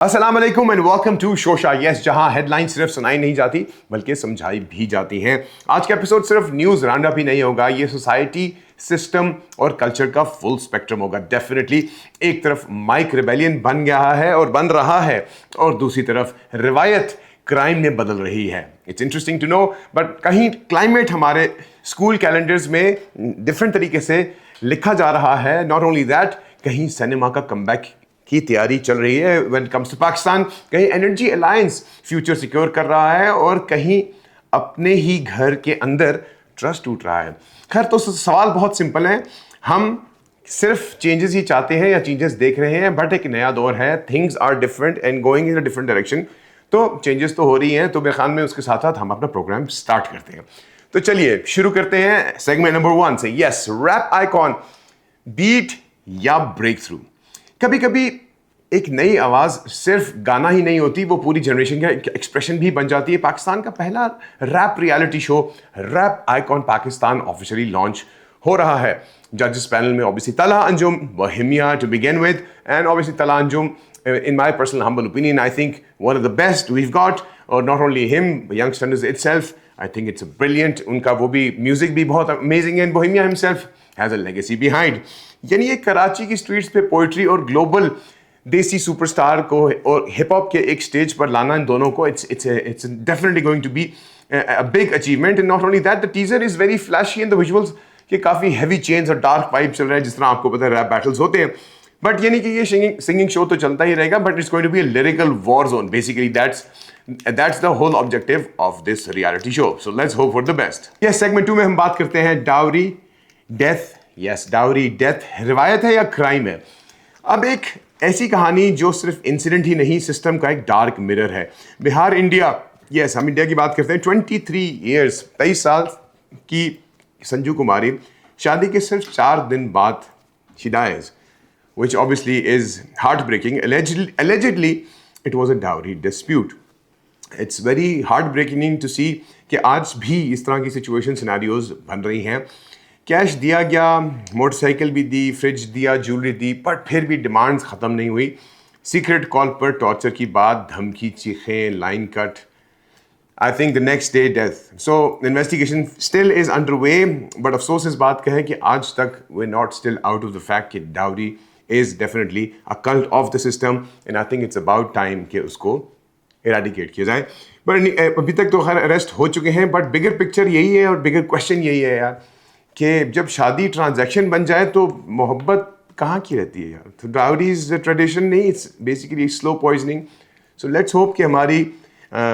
अस्सलाम वालेकुम and welcome to Shosha. Yes, जहां हेडलाइन सिर्फ सुनाई नहीं जाती बल्कि समझाई भी जाती हैं। आज का एपिसोड सिर्फ न्यूज़ राउंड अप ही नहीं होगा, ये सोसाइटी, सिस्टम और कल्चर का फुल स्पेक्ट्रम होगा। डेफिनेटली एक तरफ माइक रिबेलियन बन गया है और बन रहा है, और दूसरी तरफ रिवायत क्राइम में बदल रही है। It's interesting to know, but कहीं क्लाइमेट हमारे स्कूल कैलेंडर्स में डिफरेंट तरीके से लिखा जा रहा है। नॉट ओनली दैट, कहीं सिनेमा का कमबैक की तैयारी चल रही है when it comes to Pakistan, कहीं एनर्जी अलायंस फ्यूचर सिक्योर कर रहा है, और कहीं अपने ही घर के अंदर ट्रस्ट टूट रहा है। खैर, तो सवाल बहुत सिंपल है, हम सिर्फ चेंजेस ही चाहते हैं या चेंजेस देख रहे हैं? बट एक नया दौर है, things are different and going in a different direction. तो चेंजेस तो हो रही हैं, तो मेरे ख्याल में उसके साथ साथ हम अपना प्रोग्राम स्टार्ट करते हैं। तो चलिए शुरू करते हैं सेगमेंट नंबर 1 से। यस, रैप आइकॉन, बीट या ब्रेक थ्रू। कभी कभी एक नई आवाज सिर्फ गाना ही नहीं होती, वो पूरी जनरेशन का एक्सप्रेशन भी बन जाती है। पाकिस्तान का पहला rap reality show rap icon Pakistan officially launch हो रहा है। जजेस पैनल में obviously Talha Anjum, Bohemia to begin with, and obviously Talha Anjum, in my personal humble opinion, I think one of the best we've got. Or not only him, Youngsters itself, I think it's a brilliant. उनका वो भी music भी बहुत amazing है। Bohemia himself has a legacy behind. यानी ये कराची की streets पे पोइट्री और ग्लोबल देसी सुपरस्टार को और हिप हॉप के एक स्टेज पर लाना, इन दोनों को, it's definitely going to be a big achievement. And not only that, the teaser is very flashy and the visuals के काफ़ी हैवी चेंज और डार्क वाइब चल रहा है, जिस तरह आपको पता है रैप बैटल्स होते हैं। बट यानी कि ये सिंगिंग शो तो चलता ही रहेगा, but it's going to be a lyrical war zone. Basically that's the whole objective of this reality show. So let's hope for the best. Yes, segment 2 में हम बात करते हैं dowry death. Yes, dowry death रिवायत है या crime है? अब एक ऐसी कहानी जो सिर्फ इंसिडेंट ही नहीं, सिस्टम का एक डार्क मिरर है। बिहार, इंडिया। यस, हम इंडिया की बात करते हैं। 23 ईयर्स, 23 साल की संजू कुमारी शादी के सिर्फ 4 दिन बाद she dies, which obviously is heartbreaking. Allegedly, it was a dowry dispute. It's very heartbreaking to see कि आज भी इस तरह की सिचुएशन सिनेरियोज बन रही हैं। कैश दिया गया, मोटरसाइकिल भी दी, फ्रिज दिया, ज्वेलरी दी, बट फिर भी डिमांड्स ख़त्म नहीं हुई। सीक्रेट कॉल पर टॉर्चर की बात, धमकी, चीखें, line cut, I think the next day death. So investigation still is underway, but अफसोस इस बात का है कि आज तक we're not still out of the fact कि dowry is definitely a cult of the system, and I think it's about time कि उसको eradicate किया जाए। But अभी तक तो खैर अरेस्ट हो चुके हैं, but bigger picture यही है और bigger question यही है यार, कि जब शादी ट्रांजैक्शन बन जाए तो मोहब्बत कहाँ की रहती है यार? तो dowry is a tradition नहीं, it's basically slow poisoning. So let's hope कि हमारी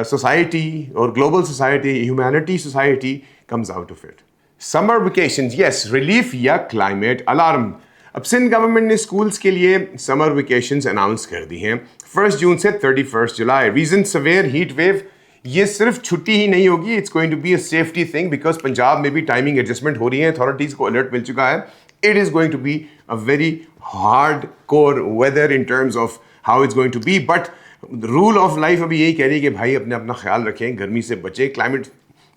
society or global society, humanity society comes out of it. Summer vacations, yes, relief या climate alarm. अब सिंध गवर्नमेंट ने स्कूल्स के लिए समर वेकेशंस अनाउंस कर दी हैं 1 जून से 31 जुलाई। Reason severe heat wave. ये सिर्फ छुट्टी ही नहीं होगी, it's going to be a safety thing, because Punjab में भी टाइमिंग एडजस्टमेंट हो रही है, अथॉरिटीज को अलर्ट मिल चुका है। It is going to be a very hardcore weather in terms of how it's going to be, but rule of life अभी यही कह रही है कि भाई अपने अपना ख्याल रखें, गर्मी से बचें। क्लाइमेट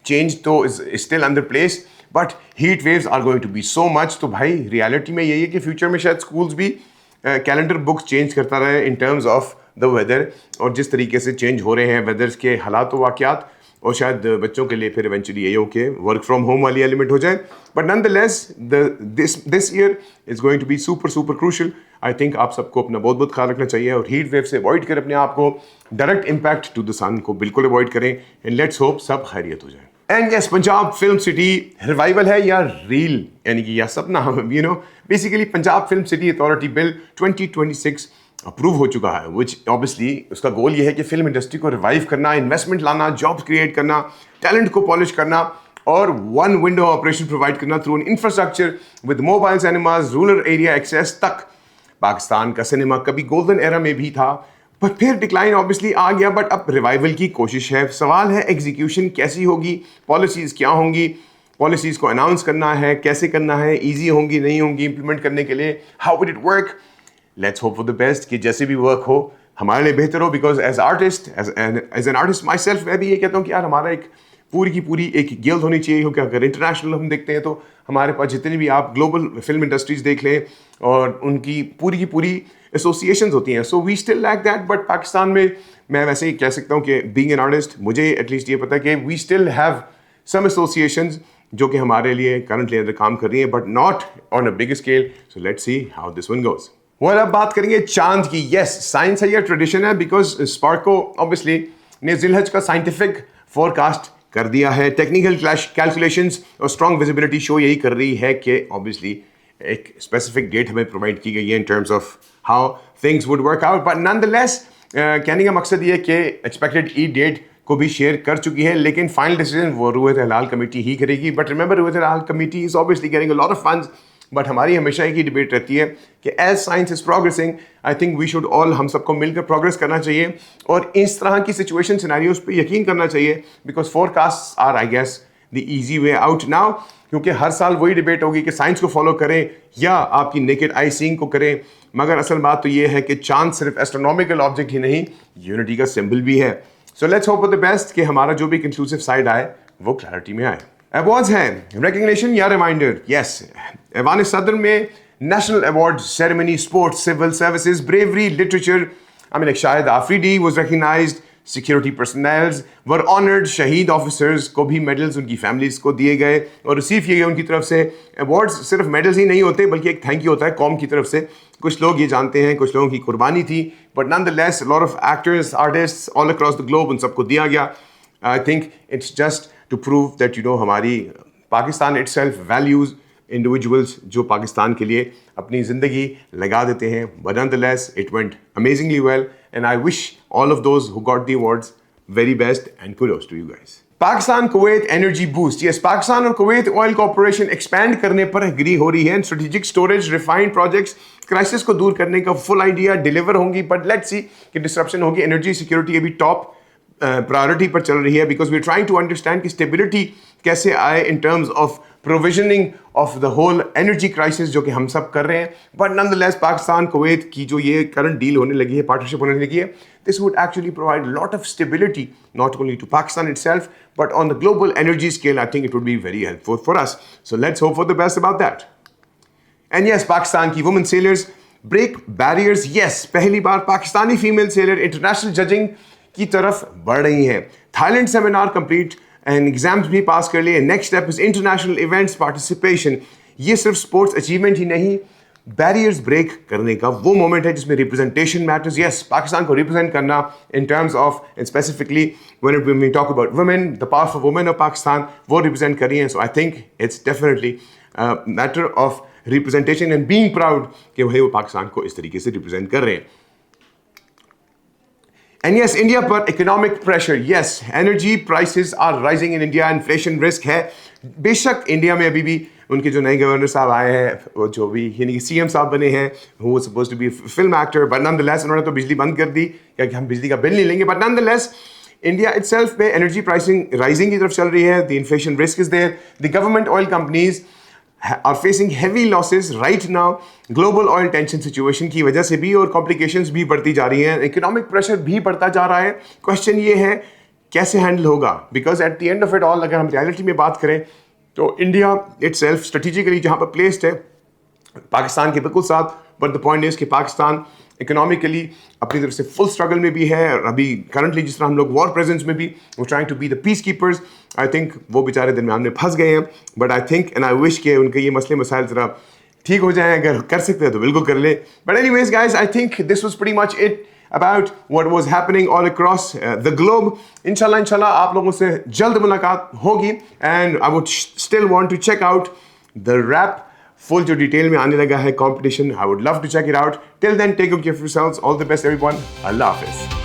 चेंज तो is still under place, but heat waves are going to be so much. तो भाई रियलिटी में यही है कि फ्यूचर में शायद स्कूल्स भी कैलेंडर बुक्स चेंज करता रहे in terms of the weather, और जिस तरीके से चेंज हो रहे हैं वेदर्स के हालात व वाक़यात, और शायद बच्चों के लिए फिर इवेंचुअली यही हो कि वर्क फ्रॉम होम वाली एलिमेंट हो जाए। But nonetheless this year is going to be super crucial. I think आप सबको अपना बहुत बहुत ख्याल रखना चाहिए, और हीट वेव से अवॉइड करें अपने आप को, डायरेक्ट इम्पैक्ट टू द सन को बिल्कुल अवॉइड करें, एंड लेट्स होप सब खैरियत हो जाए। And yes, Punjab film city revival है या रील, यानी कि या सपना, you know. Basically Punjab film city authority bill 2026 approve हो चुका है, विच ऑब्वियसली उसका गोल ये है कि फिल्म इंडस्ट्री को रिवाइव करना, इन्वेस्टमेंट लाना, जॉब्स क्रिएट करना, टैलेंट को पॉलिश करना, और वन विंडो ऑपरेशन प्रोवाइड करना through an infrastructure with mobile cinemas, rural area access तक। पाकिस्तान का सिनेमा कभी गोल्डन एरा में भी था, पर फिर डिक्लाइन ऑब्वियसली आ गया, बट अब रिवाइवल की कोशिश है। सवाल है एग्जीक्यूशन कैसी होगी, पॉलिसीज़ क्या होंगी, पॉलिसीज़ को अनाउंस करना है, कैसे करना है, ईजी होंगी नहीं होंगी इम्प्लीमेंट करने के लिए, how would it work? Let's hope for the best कि जैसे भी वर्क हो हमारे लिए बेहतर हो, because as artist, as an artist myself, मैं भी ये कहता हूँ कि यार हमारा एक पूरी की पूरी एक गिल्ड होनी चाहिए, क्योंकि अगर इंटरनेशनल हम देखते हैं तो हमारे पास जितनी भी आप ग्लोबल फिल्म इंडस्ट्रीज देख लें और उनकी पूरी की पूरी एसोसिएशंस होती हैं. So we still lack that. But Pakistan में मैं वैसे ही कह सकता हूँ कि बीइंग एन आर्टिस्ट मुझे एटलीस्ट ये पता है कि we still have some associations जो कि हमारे लिए करंटली अंदर काम कर रही है, but not on a big scale. So let's see how this one goes. Well, अब बात करेंगे चांद की. यस, साइंस है या ट्रेडिशन है, बिकॉज स्पार्को ऑब्वियसली ने जिलहज का साइंटिफिक फोरकास्ट कर दिया है. टेक्निकल कैलकुलेशंस और स्ट्रॉन्ग विजिबिलिटी शो यही कर रही है कि ऑब्वियसली एक स्पेसिफिक डेट हमें प्रोवाइड की गई है इन terms of how things would work out. But nonetheless कहने का मकसद ये है कि एक्सपेक्टेड ई डेट को भी शेयर कर चुकी है, लेकिन फाइनल डिसीजन वो रुएत हिलाल कमेटी ही करेगी. But remember, Ruet Hilal committee is obviously getting a lot of funds. But हमारी हमेशा एक ही डिबेट रहती है कि as science is progressing, I think we should all, हम सबको मिलकर प्रोग्रेस करना चाहिए और इस तरह की सिचुएशन सिनेरियोज पे यकीन करना चाहिए, because forecast are I guess the easy way out now. क्योंकि हर साल वही डिबेट होगी कि साइंस को फॉलो करें या आपकी नेकेड आई सीइंग को करें. मगर असल बात तो ये है कि चांद सिर्फ एस्ट्रोनॉमिकल ऑब्जेक्ट ही नहीं, यूनिटी का सिंबल भी है. सो let's hope for the best कि हमारा जो भी कंक्लूसिव साइड आए वो क्लैरिटी में आए. अवार्ड्स हैं, रिकग्निशन या रिमाइंडर. यस, ऐवान सदर में national award ceremony, sports, civil services, bravery, literature. I mean Shahid Afridi was recognized. Security personnels were honoured. शहीद ऑफिसर्स को भी मेडल्स उनकी फैमिलीज को दिए गए और रिसीव किए गए उनकी तरफ से. अवार्ड्स सिर्फ मेडल्स ही नहीं होते, बल्कि एक थैंक यू होता है कौम की तरफ से. कुछ लोग ये जानते हैं, कुछ लोगों की कुर्बानी थी, but nonetheless lot of actors, artist all across the globe, उन सबको दिया गया. I think it's just to prove that हमारी पाकिस्तान इटसेल्फ वैल्यूज इंडिविजुअल्स जो पाकिस्तान के लिए अपनी ज़िंदगी लगा देते हैं. But nonetheless it went amazingly well and I wish all of those who got the awards very best and kudos to you guys. Pakistan Kuwait energy boost. Yes, Pakistan और कुवैत ऑयल कॉर्पोरेशन एक्सपैंड करने पर agree हो रही है. Strategic storage refined projects crisis को दूर करने का फुल आइडिया डिलीवर होंगी. बट लेट्स सी कि डिसरप्शन होगी. एनर्जी सिक्योरिटी अभी टॉप प्रायोरिटी पर चल रही है, because we are trying to understand कि स्टेबिलिटी कैसे आए in terms of provisioning of the whole energy crisis जो कि हम सब कर रहे हैं. बट नॉनदलेस पाकिस्तान कुवैत की जो ये करंट डील होने लगी है, पार्टनरशिप होने लगी है, this would actually provide lot of stability not only to Pakistan itself but on the global energy scale. I think it would be very helpful for us. So let's hope for the best about that. And yes, Pakistan की women sailors break barriers. Yes, पहली बार Pakistani female sailor international judging की तरफ बढ़ रही हैं. Thailand seminar complete and exams भी pass कर लिए. Next step is international events participation. ये सिर्फ स्पोर्ट्स अचीवमेंट ही नहीं, बैरियर्स ब्रेक करने का वो मोमेंट है जिसमें रिप्रेजेंटेशन मैटर्स. यस, पाकिस्तान को रिप्रेजेंट करना in terms of and specifically when we talk about women, the powerful women of Pakistan, वो रिप्रेजेंट कर रही हैं. So I think it's definitely matter of representation and being proud कि वो पाकिस्तान को इस तरीके से रिप्रेजेंट कर रहे हैं. And yes, India पर economic pressure. Yes, energy prices are rising in India. Inflation risk है. बेशक इंडिया में अभी भी उनके जो नए गवर्नर साहब आए हैं, वो जो भी यानी कि सीएम साहब बने हैं, who was supposed to be a film actor, but nonetheless उन्होंने तो बिजली बंद कर दी क्योंकि हम बिजली का बिल नहीं लेंगे. But nonetheless, India itself पे energy pricing rising की तरफ चल रही है. The inflation risk is there. The government oil companies are facing heavy losses right now. Global oil tension situation की वजह से भी और complications भी बढ़ती जा रही हैं. Economic pressure भी बढ़ता जा रहा है. Question ये है कैसे हैंडल होगा, because at the end of it all अगर हम रियलिटी में बात करें तो इंडिया इटसेल्फ स्ट्रेटेजिकली जहाँ पर प्लेस्ड है पाकिस्तान के बिल्कुल साथ. बट द पॉइंट इज कि पाकिस्तान इकोनॉमिकली अपनी तरफ से फुल स्ट्रगल में भी है. और अभी करंटली जिस तरह हम लोग वॉर प्रेजेंस में भी वो trying to be the peacekeepers. I think वो बेचारे दरमियान में फंस गए हैं. But I think and I wish के उनके ये मसले मसाइल ज़रा ठीक हो जाएं. अगर कर सकते हैं तो बिल्कुल कर ले. But anyways guys, I think this was pretty much it about what was happening all across the globe. इंशाल्लाह आप लोगों से जल्द मुलाकात होगी. And I would still want to check out the rap. Full जो डिटेल में आने लगा है competition. I would love to check it out. Till then, take good care of yourselves. All the best everyone. Allah Hafiz.